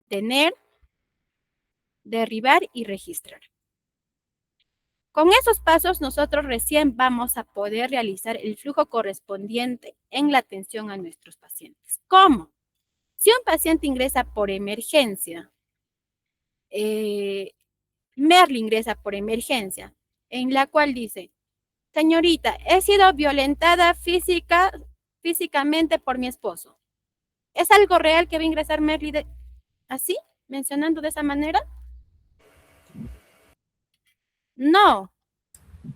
tener, derribar y registrar. Con esos pasos nosotros recién vamos a poder realizar el flujo correspondiente en la atención a nuestros pacientes. ¿Cómo? Si un paciente ingresa por emergencia, Merly ingresa por emergencia, en la cual dice, señorita, he sido violentada físicamente por mi esposo. ¿Es algo real que va a ingresar Merly así, mencionando de esa manera? No,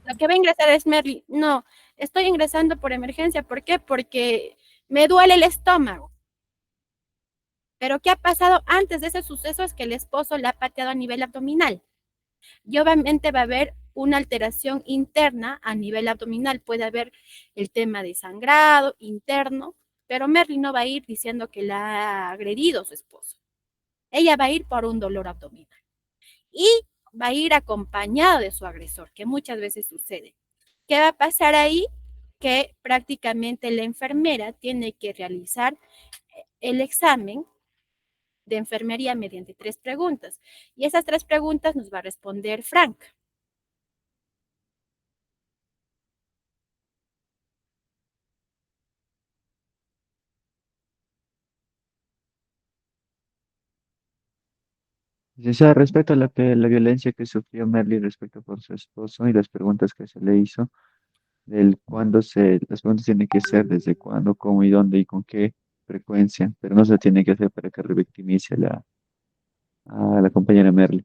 lo que va a ingresar es Merly. No, estoy ingresando por emergencia. ¿Por qué? Porque me duele el estómago. Pero ¿qué ha pasado antes de ese suceso? Es que el esposo la ha pateado a nivel abdominal. Y obviamente va a haber una alteración interna a nivel abdominal. Puede haber el tema de sangrado interno, pero Merly no va a ir diciendo que la ha agredido su esposo. Ella va a ir por un dolor abdominal. Y va a ir acompañado de su agresor, que muchas veces sucede. ¿Qué va a pasar ahí? Que prácticamente la enfermera tiene que realizar el examen de enfermería mediante 3 preguntas. Y esas 3 preguntas nos va a responder Frank. Licenciada, respecto a la violencia que sufrió Merly respecto por su esposo y las preguntas que se le hizo, las preguntas tienen que ser desde cuándo, cómo y dónde y con qué frecuencia, pero no se tiene que hacer para que revictimice a la compañera Merly.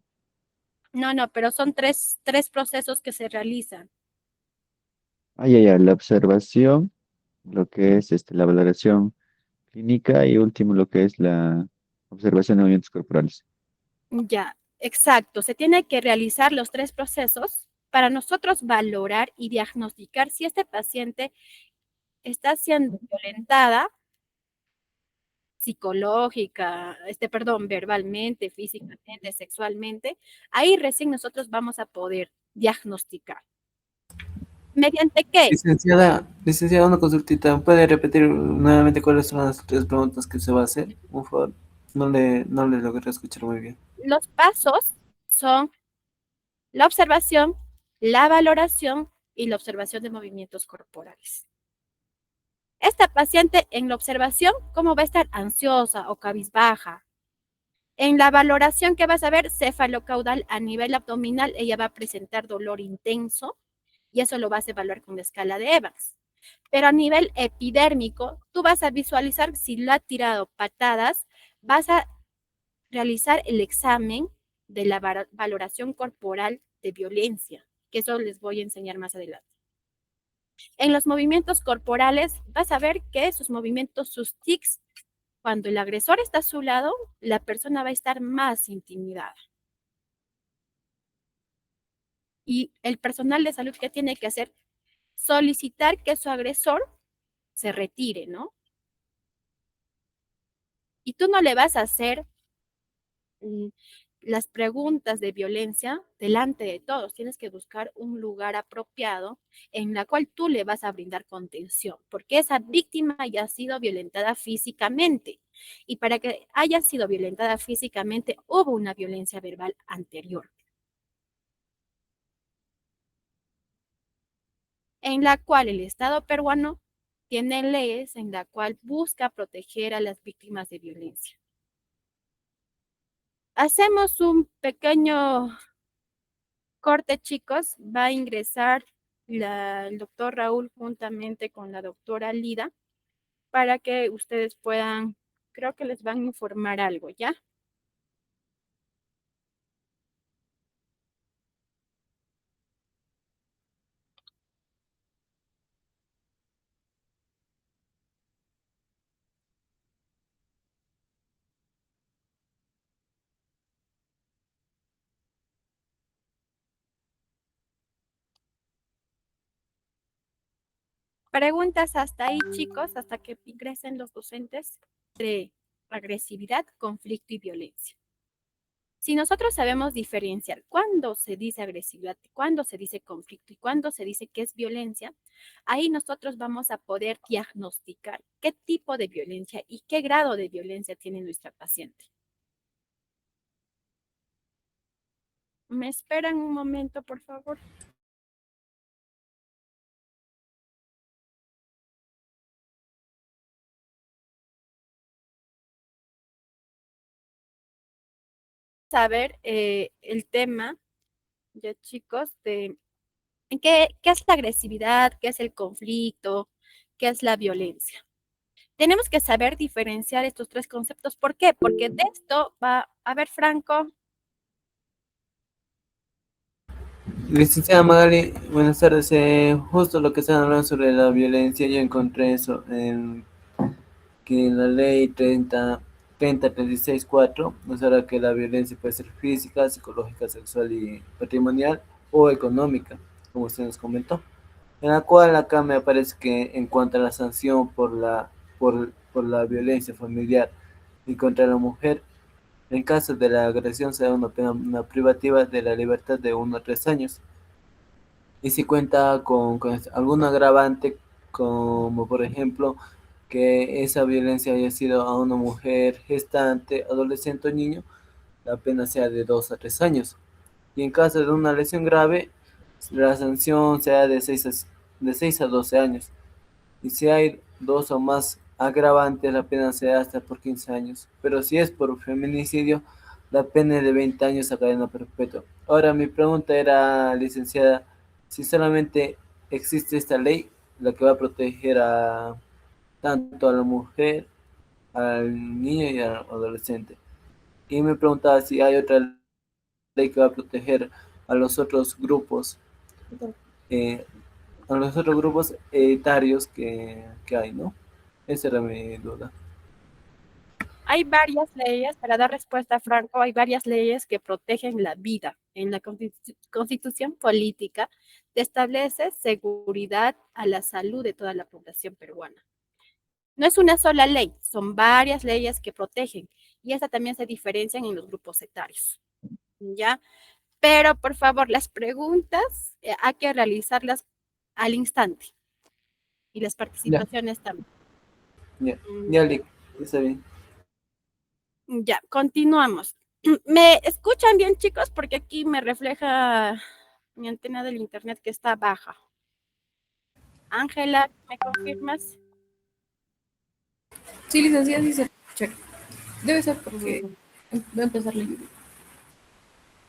No, no, pero son tres procesos que se realizan. La observación, lo que es la valoración clínica y último lo que es la observación de movimientos corporales. Ya, exacto. Se tiene que realizar los 3 procesos para nosotros valorar y diagnosticar si este paciente está siendo violentada psicológica, perdón, verbalmente, físicamente, sexualmente. Ahí recién nosotros vamos a poder diagnosticar. ¿Mediante qué? Licenciada, una consultita. ¿Puede repetir nuevamente cuáles son las 3 preguntas que se va a hacer? Por favor. No le logré escuchar muy bien. Los pasos son la observación, la valoración y la observación de movimientos corporales. Esta paciente en la observación, ¿cómo va a estar? Ansiosa o cabizbaja. En la valoración que vas a ver, cefalocaudal a nivel abdominal, ella va a presentar dolor intenso y eso lo vas a evaluar con la escala de Evans. Pero a nivel epidérmico, tú vas a visualizar si lo ha tirado patadas, vas a realizar el examen de la valoración corporal de violencia, que eso les voy a enseñar más adelante. En los movimientos corporales, vas a ver que sus movimientos, sus tics, cuando el agresor está a su lado, la persona va a estar más intimidada. Y el personal de salud, ¿qué tiene que hacer? Solicitar que su agresor se retire, ¿no? Y tú no le vas a hacer las preguntas de violencia delante de todos. Tienes que buscar un lugar apropiado en la cual tú le vas a brindar contención, porque esa víctima ya ha sido violentada físicamente. Y para que haya sido violentada físicamente, hubo una violencia verbal anterior, en la cual el Estado peruano tiene leyes en la cual busca proteger a las víctimas de violencia. Hacemos un pequeño corte, chicos. Va a ingresar el doctor Raúl juntamente con la doctora Lida para que ustedes puedan, creo que les van a informar algo, ¿ya? Preguntas hasta ahí, chicos, hasta que ingresen los docentes de agresividad, conflicto y violencia. Si nosotros sabemos diferenciar cuándo se dice agresividad, cuándo se dice conflicto y cuándo se dice que es violencia, ahí nosotros vamos a poder diagnosticar qué tipo de violencia y qué grado de violencia tiene nuestra paciente. ¿Me esperan un momento, por favor? Saber el tema, ya chicos, de qué es la agresividad, qué es el conflicto, qué es la violencia. Tenemos que saber diferenciar estos tres conceptos. ¿Por qué? Porque de esto va a ver, Franco. Licenciada Magali, buenas tardes. Justo lo que están hablando sobre la violencia, yo encontré eso en que en la ley 36.4 nos habla que la violencia puede ser física, psicológica, sexual y patrimonial o económica, como usted nos comentó. En la cual acá me parece que en cuanto a la sanción por la violencia familiar y contra la mujer, en caso de la agresión se da una pena una privativa de la libertad de 1 a 3 años. Y si cuenta con algún agravante, como por ejemplo que esa violencia haya sido a una mujer gestante, adolescente o niño, la pena sea de 2 a 3 años. Y en caso de una lesión grave, la sanción sea de 6 a 12 años. Y si hay dos o más agravantes, la pena sea hasta por 15 años. Pero si es por feminicidio, la pena es de 20 años a cadena perpetua. Ahora, mi pregunta era, licenciada, si solamente existe esta ley, la que va a proteger a tanto a la mujer, al niño y al adolescente. Y me preguntaba si hay otra ley que va a proteger a los otros grupos, eh, etarios que hay, ¿no? Esa era mi duda. Hay varias leyes, para dar respuesta a Franco, hay varias leyes que protegen la vida. En la Constitución política se establece seguridad a la salud de toda la población peruana. No es una sola ley, son varias leyes que protegen y esta también se diferencian en los grupos etarios. ¿Ya? Pero por favor, las preguntas hay que realizarlas al instante y las Ya, participaciones también. ya, Mm, ya, Lick, está bien. Ya, continuamos. ¿Me escuchan bien, chicos? Porque aquí me refleja mi antena del internet que está baja. Ángela, ¿me confirmas? Sí, licenciada, sí se escucha. Debe ser porque Mm, va a empezar la lluvia.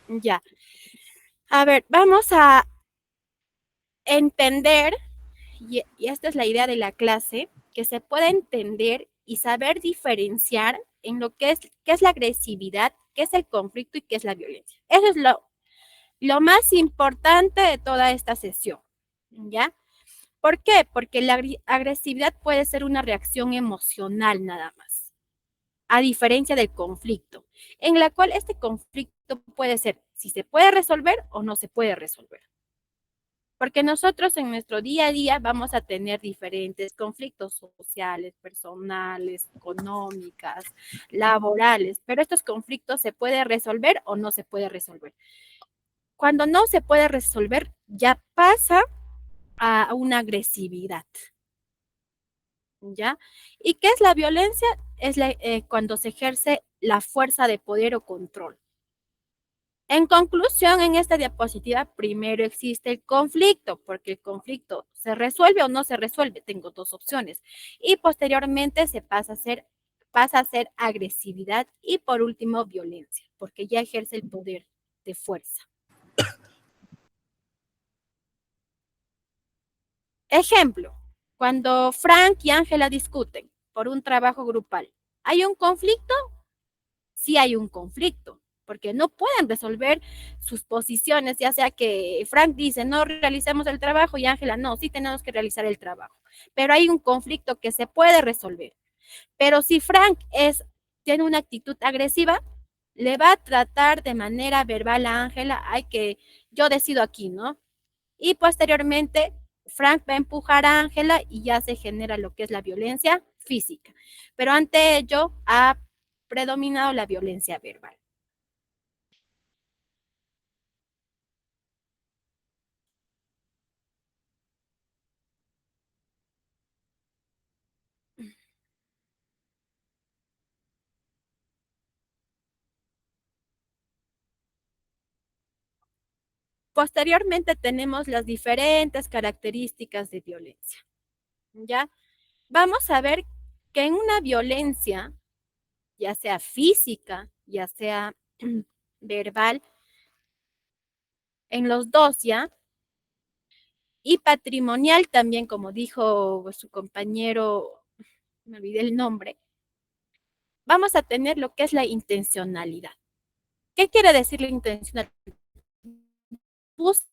Ya. A ver, vamos a entender, y esta es la idea de la clase, que se pueda entender y saber diferenciar en lo que es, qué es la agresividad, qué es el conflicto y qué es la violencia. Eso es lo más importante de toda esta sesión, ¿ya? ¿Por qué? Porque la agresividad puede ser una reacción emocional nada más, a diferencia del conflicto, en la cual este conflicto puede ser si se puede resolver o no se puede resolver. Porque nosotros en nuestro día a día vamos a tener diferentes conflictos sociales, personales, económicas, laborales, pero estos conflictos se pueden resolver o no se puede resolver. Cuando no se puede resolver, ya pasa a una agresividad, ¿ya? ¿Y qué es la violencia? Es cuando se ejerce la fuerza de poder o control. En conclusión, en esta diapositiva primero existe el conflicto, porque el conflicto se resuelve o no se resuelve, tengo dos opciones, y posteriormente se pasa a ser agresividad y por último violencia, porque ya ejerce el poder de fuerza. Ejemplo, cuando Frank y Ángela discuten por un trabajo grupal, ¿hay un conflicto? Sí hay un conflicto, porque no pueden resolver sus posiciones, ya sea que Frank dice, no realicemos el trabajo y Ángela, no, sí tenemos que realizar el trabajo, pero hay un conflicto que se puede resolver. Pero si Frank tiene una actitud agresiva, le va a tratar de manera verbal a Ángela, hay que, yo decido aquí, ¿no? Y posteriormente, Frank va a empujar a Ángela y ya se genera lo que es la violencia física. Pero ante ello ha predominado la violencia verbal. Posteriormente tenemos las diferentes características de violencia. ¿Ya? Vamos a ver que en una violencia, ya sea física, ya sea verbal, en los dos ya, y patrimonial también, como dijo su compañero, me olvidé el nombre, vamos a tener lo que es la intencionalidad. ¿Qué quiere decir la intencionalidad? Busca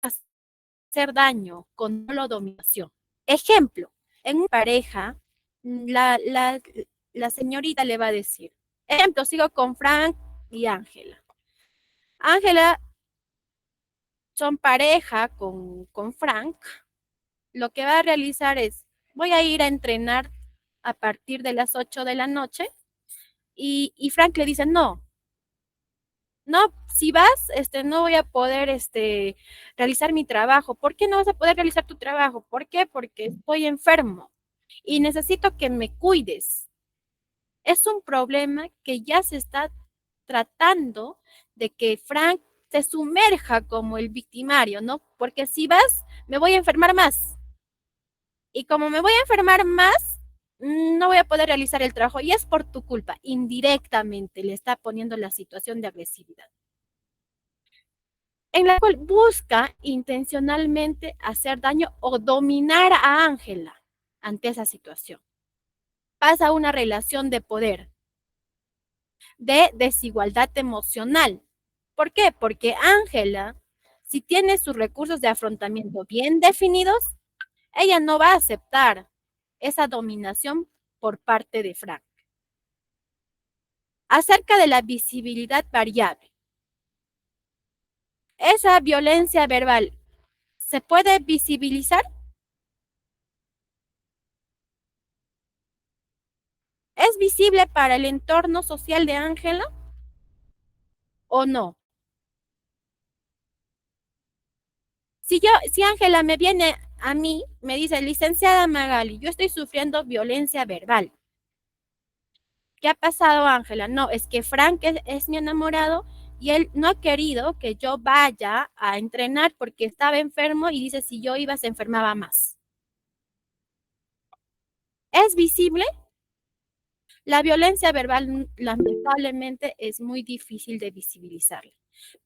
hacer daño con la dominación. Ejemplo, en una pareja, la señorita le va a decir, ejemplo, sigo con Frank y Ángela. Ángela son pareja con Frank. Lo que va a realizar es, voy a ir a entrenar a partir de las 8 de la noche y Frank le dice, no, no, si vas, no voy a poder, realizar mi trabajo. ¿Por qué no vas a poder realizar tu trabajo? ¿Por qué? Porque estoy enfermo y necesito que me cuides. Es un problema que ya se está tratando de que Frank se sumerja como el victimario, ¿no? Porque si vas, me voy a enfermar más. Y como me voy a enfermar más, no voy a poder realizar el trabajo. Y es por tu culpa. Indirectamente le está poniendo la situación de agresividad, en la cual busca intencionalmente hacer daño o dominar a Ángela ante esa situación. Pasa una relación de poder, de desigualdad emocional. ¿Por qué? Porque Ángela, si tiene sus recursos de afrontamiento bien definidos, ella no va a aceptar esa dominación por parte de Frank. Acerca de la visibilidad variable. Esa violencia verbal, ¿se puede visibilizar? ¿Es visible para el entorno social de Ángela o no? Si Ángela me viene a mí, me dice, licenciada Magali, yo estoy sufriendo violencia verbal. ¿Qué ha pasado, Ángela? No, es que Frank es mi enamorado y él no ha querido que yo vaya a entrenar porque estaba enfermo y dice, si yo iba se enfermaba más. ¿Es visible? La violencia verbal, lamentablemente, es muy difícil de visibilizarla,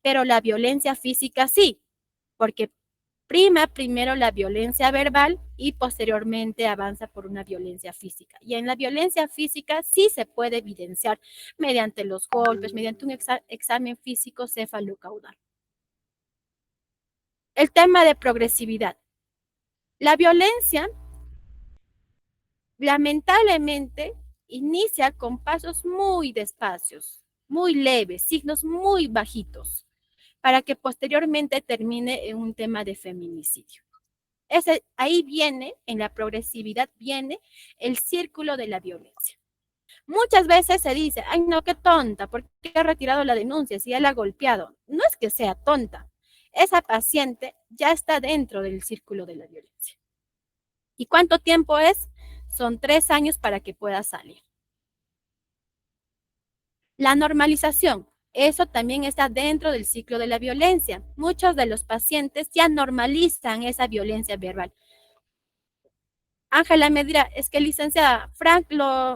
pero la violencia física sí, porque prima primero la violencia verbal y posteriormente avanza por una violencia física. Y en la violencia física sí se puede evidenciar mediante los golpes, mediante un examen físico cefalocaudal. El tema de progresividad. La violencia, lamentablemente, inicia con pasos muy despacios, muy leves, signos muy bajitos, para que posteriormente termine en un tema de feminicidio. Ahí viene, en la progresividad viene el círculo de la violencia. Muchas veces se dice, ay no, qué tonta, ¿por qué ha retirado la denuncia si él ha golpeado? No es que sea tonta, esa paciente ya está dentro del círculo de la violencia. ¿Y cuánto tiempo es? Son 3 años para que pueda salir. La normalización, eso también está dentro del ciclo de la violencia. Muchos de los pacientes ya normalizan esa violencia verbal. Ángela me dirá, es que licenciada, Frank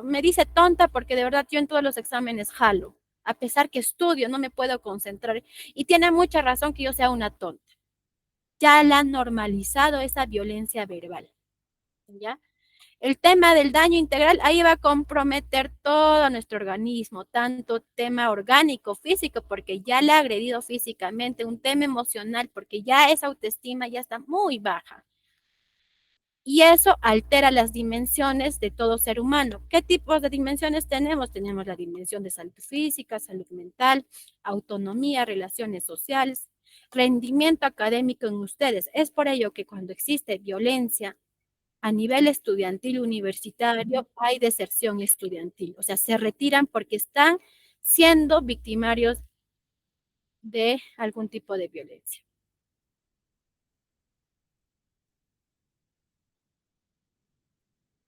me dice tonta porque de verdad yo en todos los exámenes jalo. A pesar que estudio, no me puedo concentrar. Y tiene mucha razón que yo sea una tonta. Ya la han normalizado esa violencia verbal. ¿Ya? El tema del daño integral, ahí va a comprometer todo nuestro organismo, tanto tema orgánico, físico, porque ya le ha agredido físicamente, un tema emocional, porque ya esa autoestima ya está muy baja. Y eso altera las dimensiones de todo ser humano. ¿Qué tipos de dimensiones tenemos? Tenemos la dimensión de salud física, salud mental, autonomía, relaciones sociales, rendimiento académico en ustedes. Es por ello que cuando existe violencia a nivel estudiantil universitario, hay deserción estudiantil. O sea, se retiran porque están siendo victimarios de algún tipo de violencia.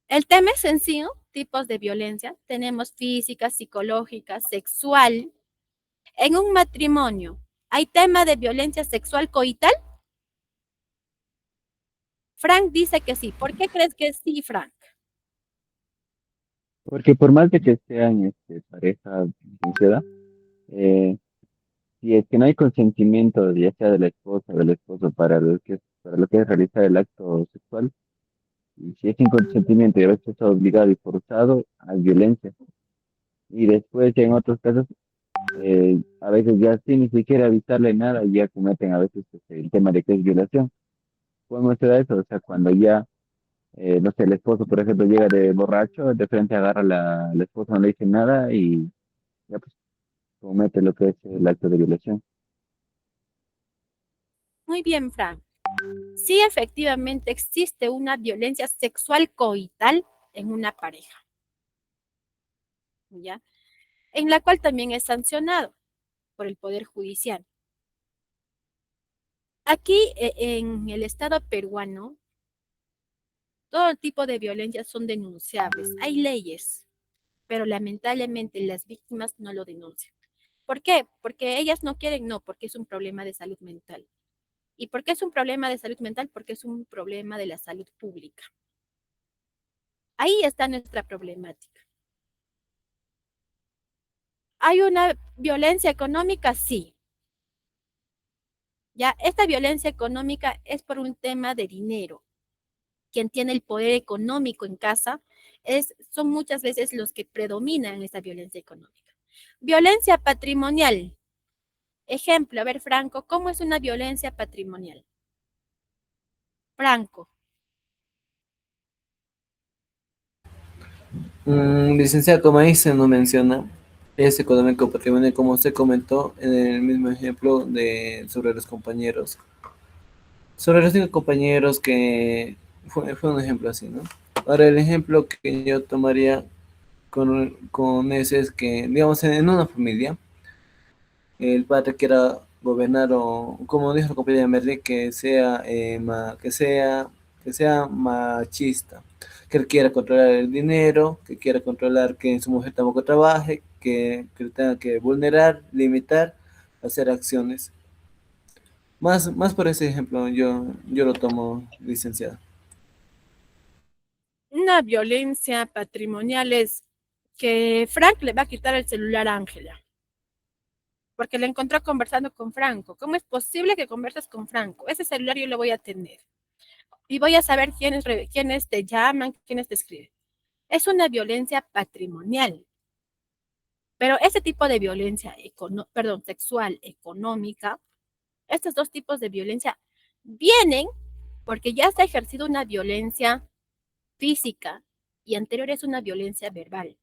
El tema es sencillo, tipos de violencia. Tenemos física, psicológica, sexual. En un matrimonio, ¿Hay tema de violencia sexual coital? Frank dice que sí. ¿Por qué crees que sí, Frank? Porque por más de que sean pareja licenciada, eh, si es que no hay consentimiento, ya sea de la esposa o del esposo, para lo que es realizar el acto sexual, y si es sin consentimiento y a veces es obligado y forzado, hay violencia. Y después, en otros casos, a veces ya sin ni siquiera avisarle nada, ya cometen a veces el tema de que es violación. ¿Cómo se da eso? O sea, cuando ya, no sé, el esposo, por ejemplo, llega de borracho, de frente agarra la esposa, no le dice nada y ya pues comete lo que es el acto de violación. Muy bien, Frank. Sí, efectivamente existe una violencia sexual coital en una pareja, ¿ya? En la cual también es sancionado por el Poder Judicial. Aquí, en el Estado peruano, todo tipo de violencias son denunciables. Hay leyes, pero lamentablemente las víctimas no lo denuncian. ¿Por qué? Porque ellas no quieren, no, porque es un problema de salud mental. ¿Y por qué es un problema de salud mental? Porque es un problema de la salud pública. Ahí está nuestra problemática. ¿Hay una violencia económica? Sí. Ya, esta violencia económica es por un tema de dinero. Quien tiene el poder económico en casa son muchas veces los que predominan en esta violencia económica. Violencia patrimonial. Ejemplo, a ver, Franco, ¿cómo es una violencia patrimonial? Franco. Licenciada, como ahí se nos menciona, es económico patrimonio, como usted comentó en el mismo ejemplo sobre los compañeros. Sobre los 5 compañeros que fue un ejemplo así, ¿no? Ahora el ejemplo que yo tomaría con ese es que, digamos, en una familia, el padre quiera gobernar o, como dijo la compañera Merly, que sea machista, que él quiera controlar el dinero, que quiera controlar que su mujer tampoco trabaje, que tenga que vulnerar, limitar, hacer acciones. Más por ese ejemplo, yo lo tomo, licenciado. Una violencia patrimonial es que Frank le va a quitar el celular a Ángela, porque le encontró conversando con Franco. ¿Cómo es posible que converses con Franco? Ese celular yo lo voy a tener. Y voy a saber quiénes te llaman, quiénes te escriben. Es una violencia patrimonial. Pero ese tipo de violencia, sexual, económica, estos dos tipos de violencia vienen porque ya se ha ejercido una violencia física y anterior es una violencia verbal.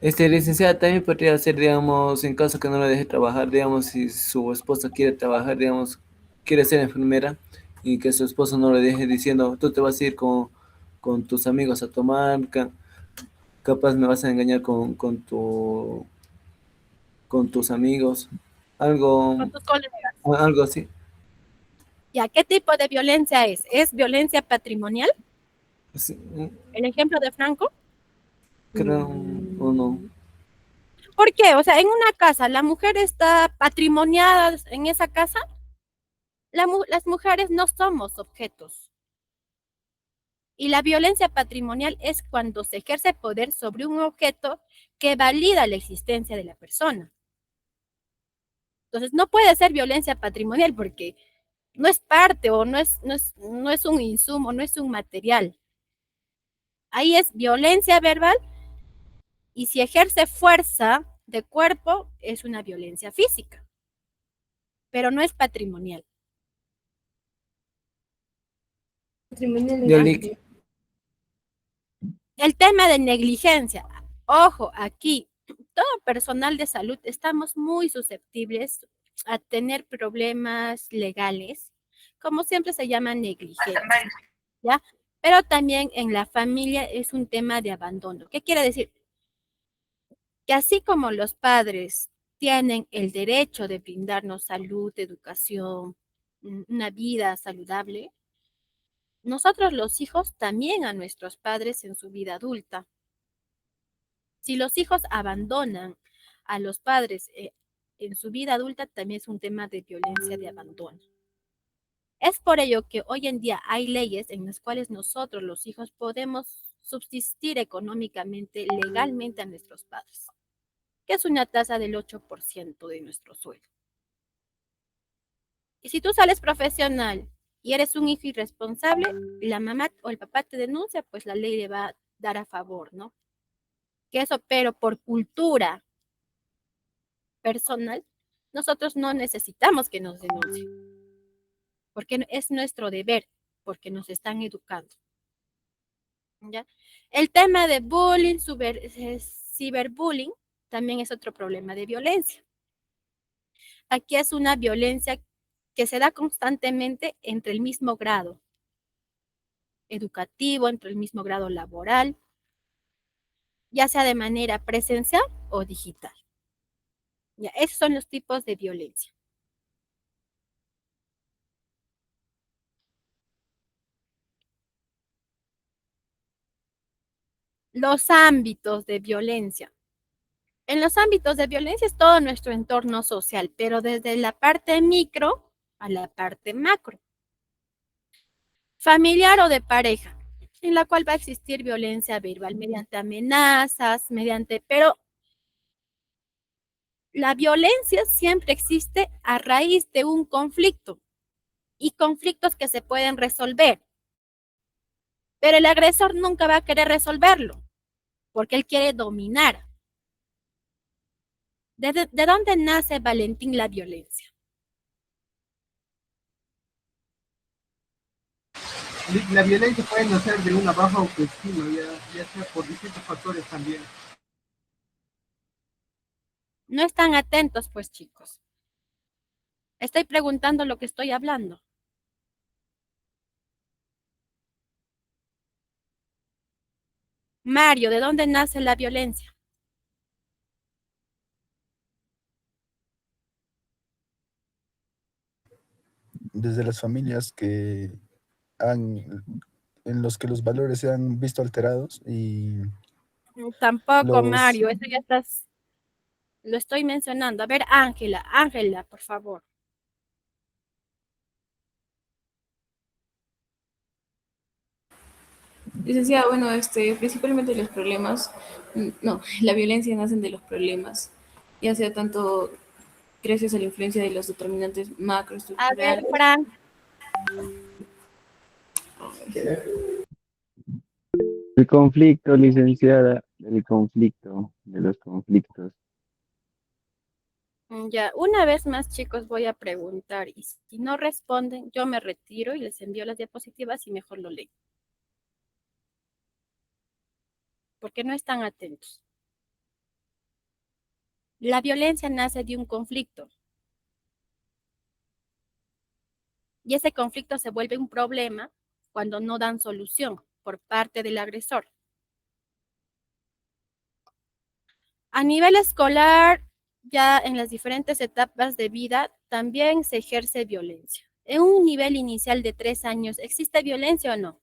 Licenciada, también podría ser, digamos, en caso que no la deje trabajar, digamos, si su esposa quiere trabajar, digamos, quiere ser enfermera y que su esposo no le deje diciendo, tú te vas a ir con tus amigos a tomar, capaz me vas a engañar con tus amigos, Con algo, tus colegas. algo así. ¿Ya qué tipo de violencia es? ¿Es violencia patrimonial? Sí, El ejemplo de Franco. creo, o no. ¿Por qué? O sea, en una casa, la mujer está patrimoniada en esa casa. Las mujeres no somos objetos. Y la violencia patrimonial es cuando se ejerce poder sobre un objeto que valida la existencia de la persona. Entonces, no puede ser violencia patrimonial porque no es parte o no es un insumo, no es un material. Ahí es violencia verbal y si ejerce fuerza de cuerpo es una violencia física, pero no es patrimonial. Patrimonial Yo, es li- El tema de negligencia. Ojo, aquí, todo personal de salud estamos muy susceptibles a tener problemas legales, como siempre se llama negligencia, ¿ya? Pero también en la familia es un tema de abandono. ¿Qué quiere decir? Que así como los padres tienen el derecho de brindarnos salud, educación, una vida saludable, nosotros los hijos también a nuestros padres en su vida adulta. Si los hijos abandonan a los padres en su vida adulta también es un tema de violencia de abandono. Es por ello que hoy en día hay leyes en las cuales nosotros, los hijos, podemos subsistir económicamente, legalmente a nuestros padres, que es una tasa del 8% de nuestro sueldo. Y si tú sales profesional y eres un hijo irresponsable, la mamá o el papá te denuncia, pues la ley le va a dar a favor, ¿no? Que eso, pero por cultura personal, nosotros no necesitamos que nos denuncien, porque es nuestro deber, porque nos están educando. ¿Ya? El tema de bullying, ciberbullying, también es otro problema de violencia. Aquí es una violencia que se da constantemente entre el mismo grado educativo, entre el mismo grado laboral, ya sea de manera presencial o digital. Ya, esos son los tipos de violencia. Los ámbitos de violencia. En los ámbitos de violencia es todo nuestro entorno social, pero desde la parte micro a la parte macro. Familiar o de pareja, en la cual va a existir violencia verbal mediante amenazas, pero la violencia siempre existe a raíz de un conflicto y conflictos que se pueden resolver. Pero el agresor nunca va a querer resolverlo, porque él quiere dominar. ¿De dónde nace, Valentín, la violencia? La violencia puede nacer de una baja autoestima, ya sea por distintos factores también. No están atentos, pues, chicos. Estoy preguntando lo que estoy hablando. Mario, ¿de dónde nace la violencia? Desde las familias en los que los valores se han visto alterados y Tampoco, los Mario, eso ya estás, lo estoy mencionando. A ver, Ángela, por favor. Licenciada, bueno, principalmente los problemas, no, la violencia nace de los problemas, ya sea tanto gracias a la influencia de los determinantes A ver, macroestructurales. Fran. El conflicto, licenciada, el conflicto, de los conflictos. Ya, una vez más, chicos, voy a preguntar y si no responden, yo me retiro y les envío las diapositivas y mejor lo leo. Porque no están atentos. La violencia nace de un conflicto. Y ese conflicto se vuelve un problema cuando no dan solución por parte del agresor. A nivel escolar, ya en las diferentes etapas de vida, también se ejerce violencia. En un nivel inicial de 3 años, ¿existe violencia o no?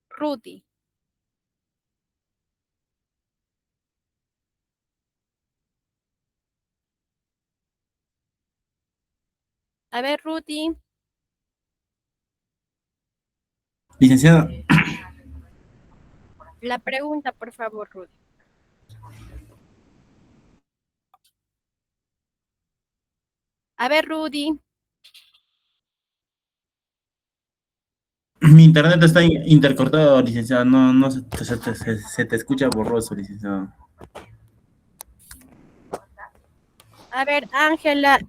Rudy. A ver, Rudy. Licenciada, La pregunta, por favor, Rudy. A ver, Rudy. mi internet está intercortado, licenciada. No se te escucha borroso, licenciado. A ver, Ángela.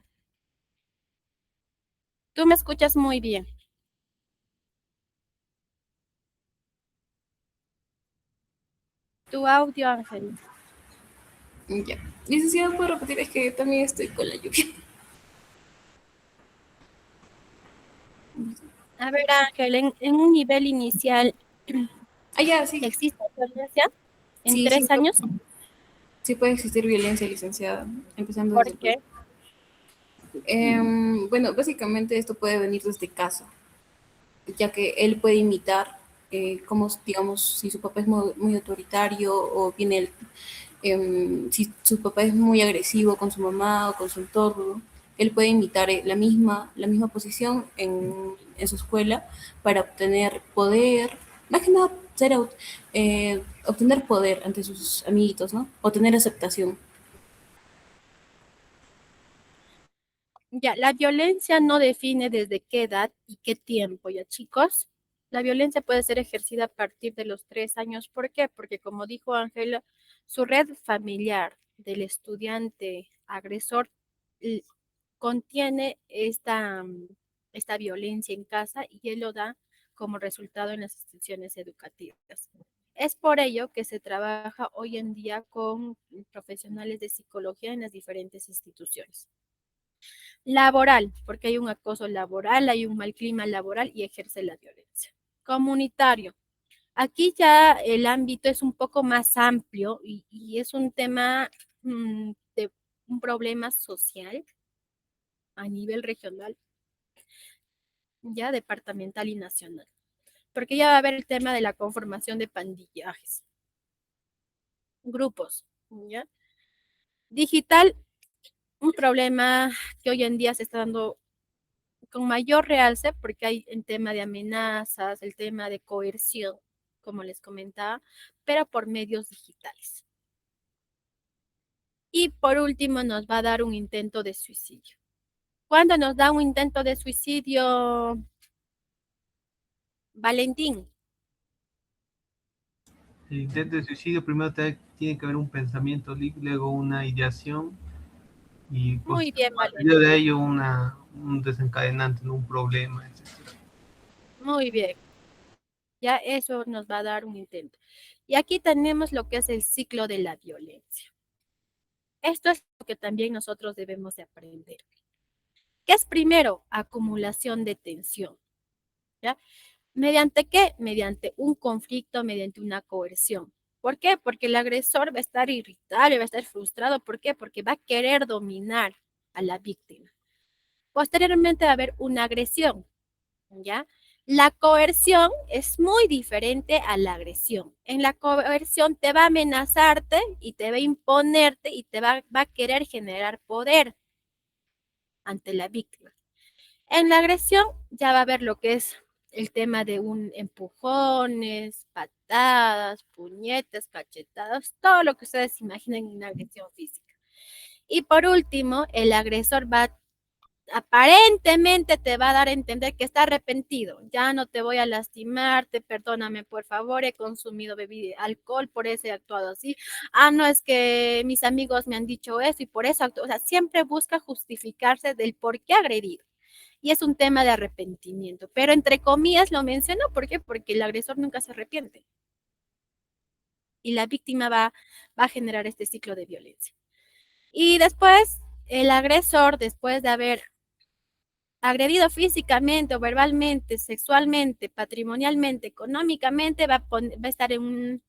Tú me escuchas muy bien. Tu audio, Ángela. Ya. Licenciada, ¿puedo repetir? Es que también estoy con la lluvia. A ver, Ángela, en un nivel inicial, Ah, ya, sí. ¿existe violencia en Sí, 3 años? sí puede existir violencia, licenciada, empezando ¿Por desde qué? Bueno, básicamente esto puede venir desde casa, ya que él puede imitar como, digamos, si su papá es muy autoritario o viene si su papá es muy agresivo con su mamá o con su entorno, él puede imitar la misma posición en su escuela para obtener poder, más que nada obtener poder ante sus amiguitos, ¿no? O tener aceptación. Ya, la violencia no define desde qué edad y qué tiempo, ya chicos. La violencia puede ser ejercida a partir de los 3 años. ¿Por qué? Porque como dijo Ángela, su red familiar del estudiante agresor l- contiene esta violencia en casa y él lo da como resultado en las instituciones educativas. Es por ello que se trabaja hoy en día con profesionales de psicología en las diferentes instituciones. Laboral, porque hay un acoso laboral, hay un mal clima laboral y ejerce la violencia. Comunitario. Aquí ya el ámbito es un poco más amplio y es un tema de un problema social a nivel regional, ya departamental y nacional. Porque ya va a haber el tema de la conformación de pandillajes, grupos, ¿ya? Digital, un problema que hoy en día se está dando con mayor realce porque hay el tema de amenazas, el tema de coerción, como les comentaba, pero por medios digitales. Y por último nos va a dar un intento de suicidio. ¿Cuándo nos da un intento de suicidio, Valentín? El intento de suicidio primero tiene que haber un pensamiento, luego una ideación y Muy bien, a partir de Valentín. ello un desencadenante, ¿no? Un problema, etc. Muy bien. Ya eso nos va a dar un intento. Y aquí tenemos lo que es el ciclo de la violencia. Esto es lo que también nosotros debemos de aprender. ¿Qué es primero? Acumulación de tensión. ¿Ya? ¿Mediante qué? Mediante un conflicto, mediante una coerción. ¿Por qué? Porque el agresor va a estar irritable, va a estar frustrado. ¿Por qué? Porque va a querer dominar a la víctima. Posteriormente va a haber una agresión, ¿ya? La coerción es muy diferente a la agresión. En la coerción te va a amenazarte y te va a imponerte y va a querer generar poder ante la víctima. En la agresión ya va a haber lo que es el tema de un empujones, patadas, puñetes, cachetadas, todo lo que ustedes imaginen en una agresión física. Y por último, el agresor aparentemente te va a dar a entender que está arrepentido. Ya no te voy a lastimarte, perdóname por favor, he consumido bebida, alcohol, por eso he actuado así. Ah, no, es que mis amigos me han dicho eso y por eso actúo. O sea, siempre busca justificarse del por qué agredido y es un tema de arrepentimiento. Pero entre comillas lo menciono, ¿por qué? Porque el agresor nunca se arrepiente y la víctima va a generar este ciclo de violencia. Y después, el agresor, después de haber agredido físicamente o verbalmente, sexualmente, patrimonialmente, económicamente, va a estar en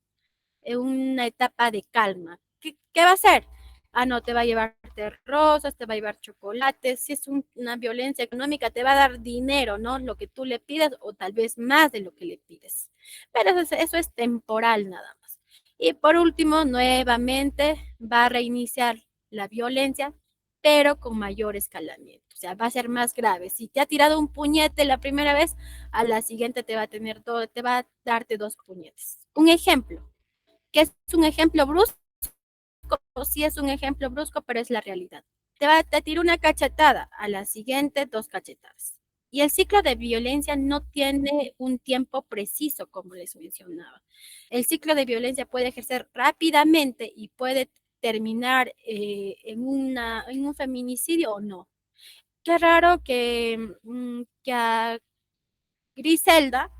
una etapa de calma. ¿Qué va a hacer? Ah, no, te va a llevarte rosas, te va a llevar chocolates. Si es una violencia económica, te va a dar dinero, ¿no? Lo que tú le pides o tal vez más de lo que le pides. Pero eso es temporal nada más. Y por último, nuevamente va a reiniciar la violencia, pero con mayor escalamiento. O sea, va a ser más grave. Si te ha tirado un puñete la primera vez, a la siguiente te va a tener todo, te va a darte 2 puñetes. Un ejemplo, que es un ejemplo brusco, sí es un ejemplo brusco, pero es la realidad. Te tira una cachetada, a la siguiente 2 cachetadas. Y el ciclo de violencia no tiene un tiempo preciso, como les mencionaba. El ciclo de violencia puede ejercer rápidamente y puede terminar en un feminicidio o no. Qué raro que a Griselda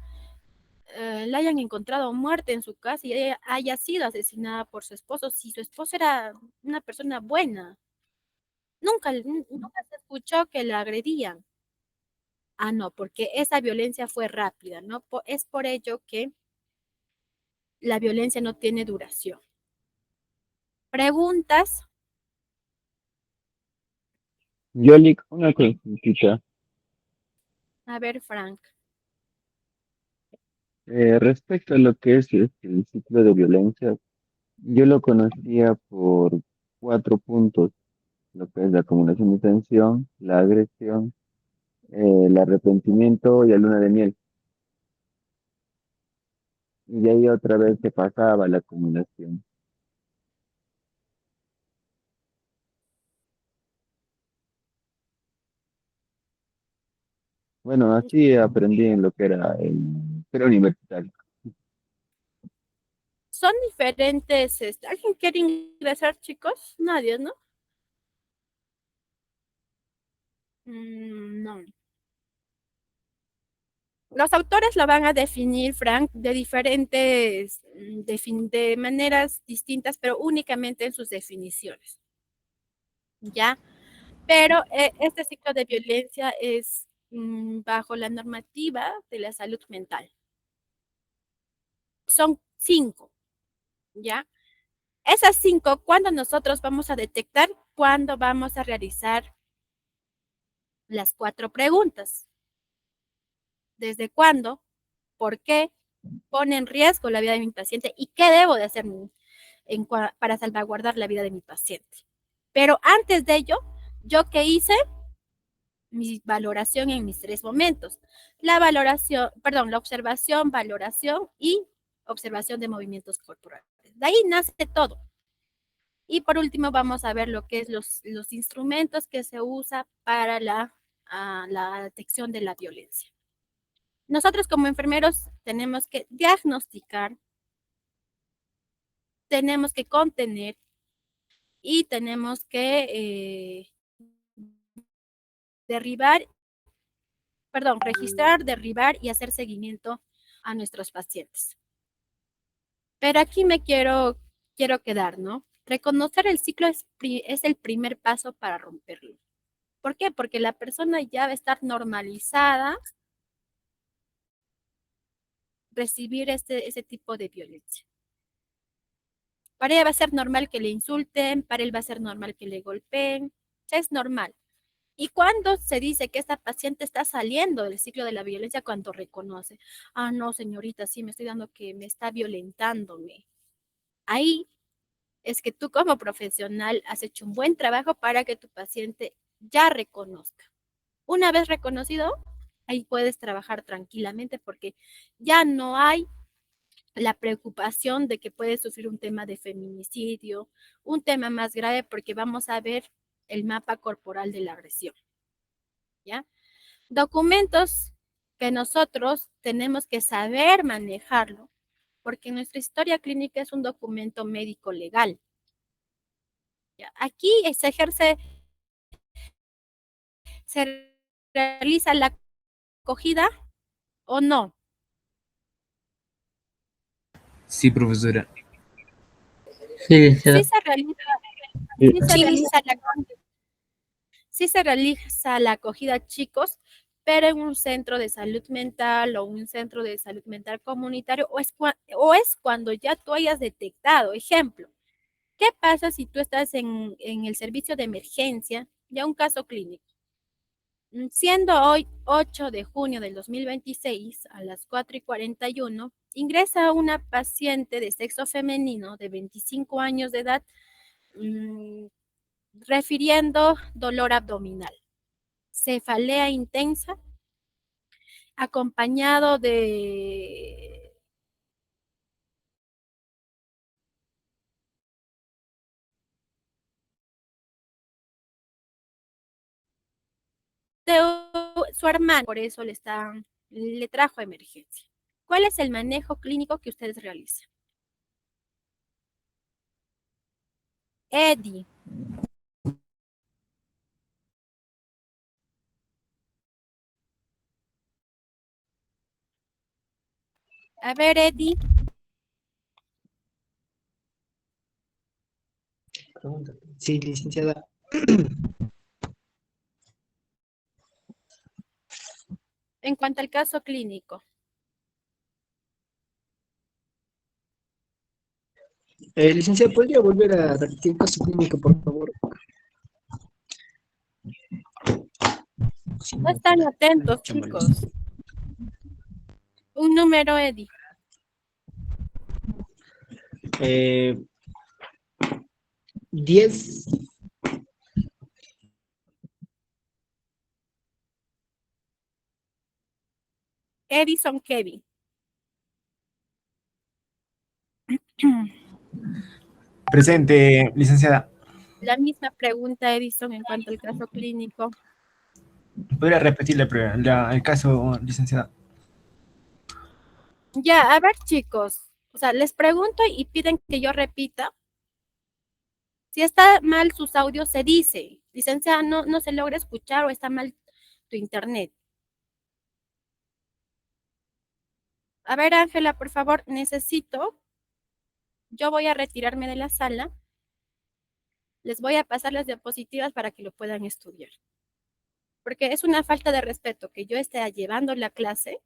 la hayan encontrado muerta en su casa y ella haya sido asesinada por su esposo, si su esposo era una persona buena. Nunca se escuchó que la agredían. Ah, no, porque esa violencia fue rápida, ¿no? Es por ello que la violencia no tiene duración. ¿Preguntas? Yolik, una consultita. A ver, Frank. Respecto a lo que es el ciclo de violencia, yo lo conocía por 4 puntos, lo que es la acumulación de tensión, la agresión, el arrepentimiento y la luna de miel. Y de ahí otra vez se pasaba la acumulación. Bueno, así aprendí en lo que era el preuniversitario. Son diferentes. ¿Alguien quiere ingresar, chicos? Nadie, ¿no? No. Los autores lo van a definir, Frank, de diferentes, de maneras distintas, pero únicamente en sus definiciones. ¿Ya? Pero este ciclo de violencia es bajo la normativa de la salud mental. Son 5, ¿ya? Esas 5, ¿cuándo nosotros vamos a detectar? Cuando vamos a realizar las 4 preguntas. ¿Desde cuándo? ¿Por qué? ¿Pone en riesgo la vida de mi paciente? ¿Y qué debo de hacer para salvaguardar la vida de mi paciente? Pero antes de ello, ¿yo qué hice? Mi valoración en mis 3 momentos. La observación, valoración y observación de movimientos corporales. De ahí nace todo. Y por último vamos a ver lo que es los instrumentos que se usa para la detección de la violencia. Nosotros como enfermeros tenemos que diagnosticar, tenemos que contener y tenemos que registrar, derribar y hacer seguimiento a nuestros pacientes. Pero aquí quiero quedar, ¿no? Reconocer el ciclo es el primer paso para romperlo. ¿Por qué? Porque la persona ya va a estar normalizada recibir ese tipo de violencia. Para ella va a ser normal que le insulten, para él va a ser normal que le golpeen, es normal. Y cuando se dice que esta paciente está saliendo del ciclo de la violencia, cuando reconoce, no, señorita, sí, me estoy dando que me está violentándome. Ahí es que tú como profesional has hecho un buen trabajo para que tu paciente ya reconozca. Una vez reconocido, ahí puedes trabajar tranquilamente porque ya no hay la preocupación de que puede sufrir un tema de feminicidio, un tema más grave porque vamos a ver el mapa corporal de la agresión. ¿Ya? Documentos que nosotros tenemos que saber manejarlo, porque nuestra historia clínica es un documento médico legal. ¿Ya? Aquí se realiza la acogida o no. Sí, profesora. Sí, Sí se realiza, Sí, sí se realiza sí se realiza la acogida, chicos, pero en un centro de salud mental o un centro de salud mental comunitario, o es cuando ya tú hayas detectado. Ejemplo, ¿qué pasa si tú estás en el servicio de emergencia, ya un caso clínico? Siendo hoy 8 de junio del 2026 a las 4:41, ingresa una paciente de sexo femenino de 25 años de edad refiriendo dolor abdominal, cefalea intensa, acompañado de su hermano, por eso le trajo a emergencia. ¿Cuál es el manejo clínico que ustedes realizan? Eddie. A ver, Eddie. sí, licenciada. En cuanto al caso clínico. Licenciada, ¿podría volver a repetir el caso clínico, por favor? No están atentos, chicos. Un número, Eddie. 10. Edison Kevin. Presente, licenciada. La misma pregunta, Edison, en cuanto al caso clínico. ¿Podría repetir el caso, licenciada? Ya, a ver, chicos. O sea, les pregunto y piden que yo repita. Si está mal sus audios, se dice. Licenciada, no se logra escuchar o está mal tu internet. A ver, Ángela, por favor, necesito. Yo voy a retirarme de la sala. Les voy a pasar las diapositivas para que lo puedan estudiar. Porque es una falta de respeto que yo esté llevando la clase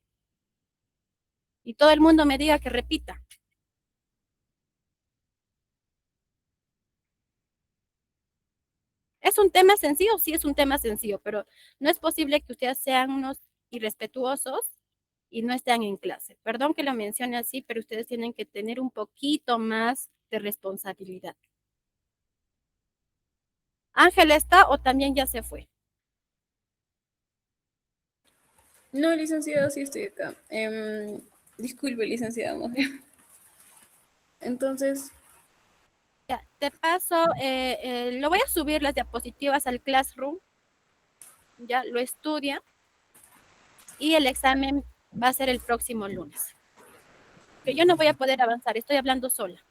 y todo el mundo me diga que repita. ¿Es un tema sencillo? Sí, es un tema sencillo, pero no es posible que ustedes sean unos irrespetuosos y no estén en clase. Perdón que lo mencione así, pero ustedes tienen que tener un poquito más de responsabilidad. ¿Ángel está o también ya se fue? No, licenciado, sí estoy acá. Disculpe, licenciado. Más bien. Entonces, Ya, te paso, lo voy a subir las diapositivas al Classroom. Ya, lo estudia. Y el examen va a ser el próximo lunes. Que yo no voy a poder avanzar, estoy hablando sola.